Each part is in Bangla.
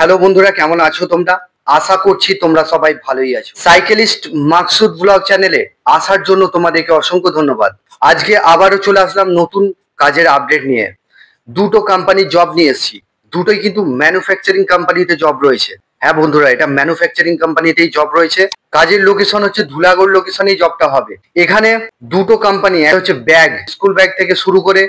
হ্যালো বন্ধুরা, কেমন আছো তোমরা? আশা করছি তোমরা সবাই ভালোই আছো। সাইকেলিস্ট মাকসুদ ব্লগ চ্যানেলে আসার জন্য তোমাদেরকে অসংখ্য ধন্যবাদ। আজকে আবারও চলে আসলাম নতুন কাজের আপডেট নিয়ে। দুটো কোম্পানির জব নিয়ে এসেছি। দুটোই কিন্তু ম্যানুফ্যাকচারিং কোম্পানিতে জব রয়েছে। হ্যাঁ বন্ধুরা, এটা ম্যানুফ্যাকচারিং কোম্পানিতেই জব রয়েছে। কাজের লোকেশন হচ্ছে ধুলাগড় লোকেশনেই জবটা হবে। এখানে দুটো কোম্পানি, এক হচ্ছে ব্যাগ, স্কুল ব্যাগ থেকে শুরু করে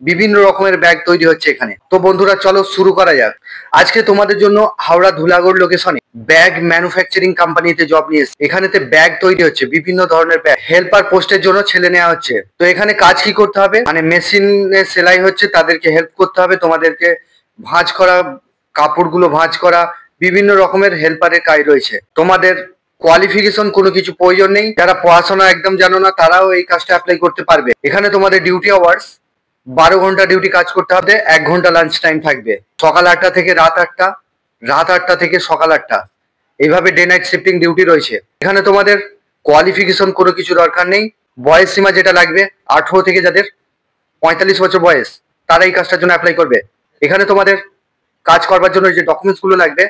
বিভিন্ন রকমের ব্যাগ তৈরি হচ্ছে এখানে। তো বন্ধুরা চলো শুরু করা যাক। আজকে তোমাদের জন্য হাওড়া ধুলাগড় লোকেশনে ব্যাগ ম্যানুফ্যাকচারিং কোম্পানিতে জব নিয়ে এসেছি। এখানেতে ব্যাগ তৈরি হচ্ছে, বিভিন্ন ধরনের ব্যাগ। হেল্পার পোস্টের জন্য ছেলে নেওয়া হচ্ছে। তো এখানে কাজ কি করতে হবে, মানে মেশিনে সেলাই হচ্ছে, তাদেরকে হেল্প করতে হবে। তোমাদেরকে ভাঁজ করা, কাপড়গুলো ভাঁজ করা, বিভিন্ন রকমের হেল্পারের কাজ রয়েছে। তোমাদের কোয়ালিফিকেশন কোনো কিছু প্রয়োজন নেই। যারা পড়াশোনা একদম জানো না তারাও এই কাজটা অ্যাপ্লাই করতে পারবে। এখানে তোমাদের ডিউটি আওয়ার্স 12 ঘন্টা ডিউটি কাজ করতে হবে, 1 ঘন্টা লাঞ্চ টাইম থাকবে। সকাল 8টা থেকে রাত 8টা, রাত 8টা থেকে সকাল 8টা, এইভাবে ডে নাইট শিফটিং ডিউটি রয়েছে। এখানে তোমাদের কোয়ালিফিকেশন কোনো কিছু দরকার নেই। বয়স সীমা যেটা লাগবে, 18 থেকে যাদের 45 বছর বয়স তারা এই কাজটার জন্য অ্যাপ্লাই করবে। এখানে তোমাদের কাজ করবার জন্য যে ডকুমেন্টস গুলো লাগবে,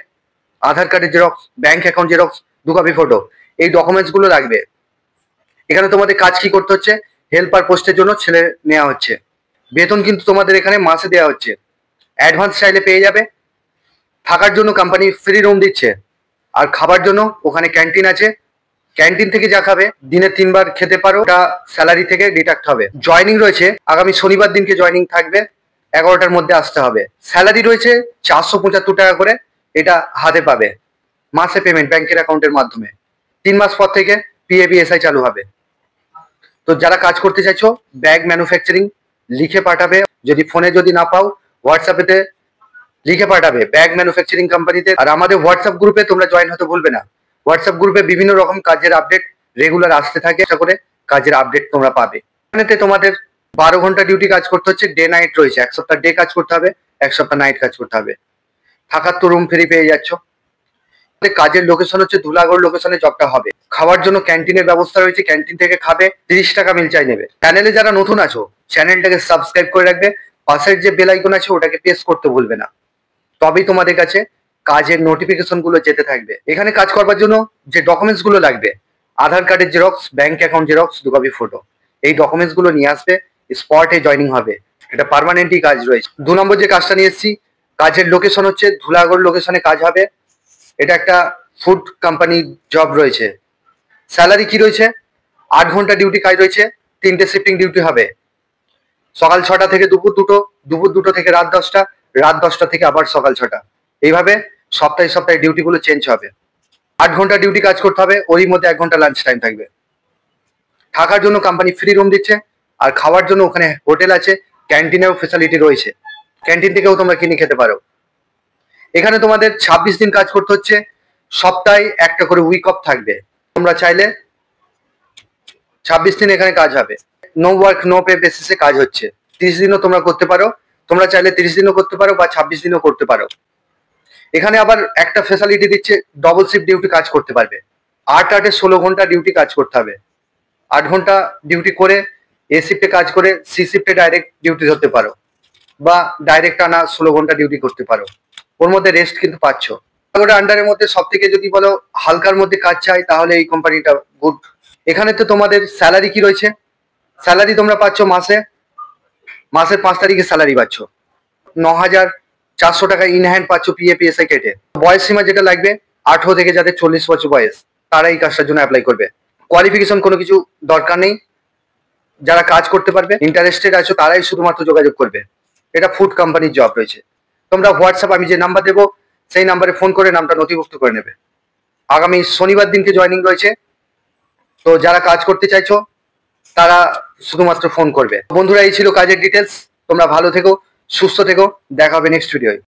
আধার কার্ডের xerox, bank account xerox, 2 copy photo, এই ডকুমেন্টস গুলো লাগবে। এখানে তোমাদের কাজ কি করতে হচ্ছে, হেল্পার পোস্টের জন্য ছেলে নেওয়া হচ্ছে। বেতন কিন্তু তোমাদের এখানে মাসে দেওয়া হচ্ছে, অ্যাডভান্স চাইলে পেয়ে যাবে। থাকার জন্য কোম্পানি ফ্রি রুম দিচ্ছে, আর খাবার জন্য ওখানে ক্যান্টিন আছে। ক্যান্টিন থেকে যা খাবে দিনে 3 বার খেতে পারো, ওটা স্যালারি থেকে ডিডাক্ট হবে। জয়নিং রয়েছে আগামী শনিবার দিনকে জয়নিং থাকবে, 11টার মধ্যে আসতে হবে। স্যালারি রয়েছে 475 টাকা করে, এটা হাতে পাবে। মাসে পেমেন্ট ব্যাংকের অ্যাকাউন্টের মাধ্যমে। 3 মাস পর থেকে PABSI চালু হবে। তো যারা কাজ করতে চাইছো ব্যাগ ম্যানুফ্যাকচারিং লিখে পাঠাবে, যদি ফোনে যদি না পাও হোয়াটসঅ্যাপেতে লিখে পাঠাবে ব্যাগ ম্যানুফ্যাকচারিং কোম্পানিতে। আর আমাদের হোয়াটসঅ্যাপ গ্রুপে তোমরা জয়েন হতে ভুলবে না। হোয়াটসঅ্যাপ গ্রুপে বিভিন্ন রকম কাজের আপডেট রেগুলার আসতে থাকে, আশা করে কাজের আপডেট তোমরা পাবে। এখানেতে তোমাদের 12 ঘন্টা ডিউটি কাজ করতে হচ্ছে, ডে নাইট রয়েছে। 1 সপ্তাহ ডে কাজ করতে হবে, 1 সপ্তাহ নাইট কাজ করতে হবে। থাকার তো রুম ফ্রি পেয়ে যাচ্ছ। কাজের লোকেশন হচ্ছে ধুলাগড় লোকেশনে জবটা হবে। খাওয়ার জন্য ক্যান্টিনের ব্যবস্থা রয়েছে, ক্যান্টিন থেকে খাবে। 30 টাকা মিল চাই নেবে। চ্যানেলে যারা নতুন আছো চ্যানেলটাকে সাবস্ক্রাইব করে রাখবে, পাশের যে বেল আইকন আছে ওটাকে প্রেস করতে ভুলবে না, তবেই তোমাদের কাছে কাজের নোটিফিকেশন গুলো যেতে থাকবে। এখানে কাজ করবার জন্য যে ডকুমেন্টস গুলো লাগবে, আধার কার্ডের xerox, bank account xerox, 2 copy photo, এই ডকুমেন্টস গুলো নিয়ে আসবে। স্পটে জয়নিং হবে, এটা পার্মানেন্টই কাজ রয়েছে। 2 নম্বর যে কাজটা নিয়ে এসেছি, কাজের লোকেশন হচ্ছে ধুলাগড় লোকেশনে কাজ হবে। এটা একটা ফুড কোম্পানির জব রয়েছে। স্যালারি কি রয়েছে, 8 ঘন্টা ডিউটি কাজ রয়েছে, 3টে শিফটিং ডিউটি হবে। সকাল 6টা থেকে দুপুর 2টো, দুপুর 2টো থেকে রাত 10টা, রাত 10টা থেকে আবার সকাল 6টা, এইভাবে সপ্তাহে সপ্তাহে ডিউটি গুলো চেঞ্জ হবে। 8 ঘন্টা ডিউটি কাজ করতে হবে, ওরই মধ্যে 1 ঘন্টা লাঞ্চ টাইম থাকবে। থাকার জন্য কোম্পানি ফ্রি রুম দিচ্ছে, আর খাওয়ার জন্য ওখানে হোটেল আছে, ক্যান্টিনেও ফেসিলিটি রয়েছে, ক্যান্টিন থেকেও তোমরা কিনে খেতে পারো। এখানে তোমাদের 26 দিন কাজ করতে হচ্ছে, সপ্তাহে একটা করে উইক অফ থাকবে। তোমরা চাইলে 26 দিন এখানে কাজ হবে। নো ওয়ার্ক নো পে বেসিসে কাজ হচ্ছে। 30 দিনও তোমরা করতে পারো, তোমরা চাইলে 30 দিনও করতে পারো বা 26 দিনও করতে পারো। এখানে আবার একটা ফ্যাসিলিটি দিচ্ছে, ডবল শিফট ডিউটি কাজ করতে পারবে। 8 16 ঘন্টা ডিউটি কাজ করতে হবে। 8 ঘন্টা ডিউটি করে এ শিফটে কাজ করে সি শিফটে ডাইরেক্ট ডিউটি ধরতে পারো, বা ডাইরেক্ট টানা 16 ঘন্টা ডিউটি করতে পারো। ওর মধ্যে রেস্ট কিন্তু পাচ্ছ। ওটা আন্ডারের মধ্যে সব থেকে যদি বলো হালকার মধ্যে কাজ চাই, তাহলে এই কোম্পানিটা গুড। এখানে তো তোমাদের স্যালারি কি রয়েছে, স্যালারি তোমরা পাচ্ছ মাসের 5 তারিখে স্যালারি পাচ্ছ। 9,400 টাকা ইন হ্যান্ড পাচ্ছ PAPSI কেটে। বয়স সীমা যেটা লাগবে, 18 থেকে যাদের 40 বছর বয়স তারা এই কাজটার জন্য অ্যাপ্লাই করবে। কোয়ালিফিকেশন কোনো কিছু দরকার নেই। যারা কাজ করতে পারবে, ইন্টারেস্টেড আছো, তারাই শুধুমাত্র যোগাযোগ করবে। এটা ফুড কোম্পানির জব রয়েছে। তোমরা হোয়াটসঅ্যাপ, আমি যে নাম্বার দেবো সেই নাম্বারে ফোন করে নামটা নথিভুক্ত করে নেবে। আগামী শনিবার দিনকে জয়নিং রয়েছে। তো যারা কাজ করতে চাইছো তারা শুধুমাত্র ফোন করবে। বন্ধুরা, এই ছিল কাজের ডিটেলস। তোমরা ভালো থেকো, সুস্থ থেকো, দেখা হবে নেক্সট ভিডিওয়।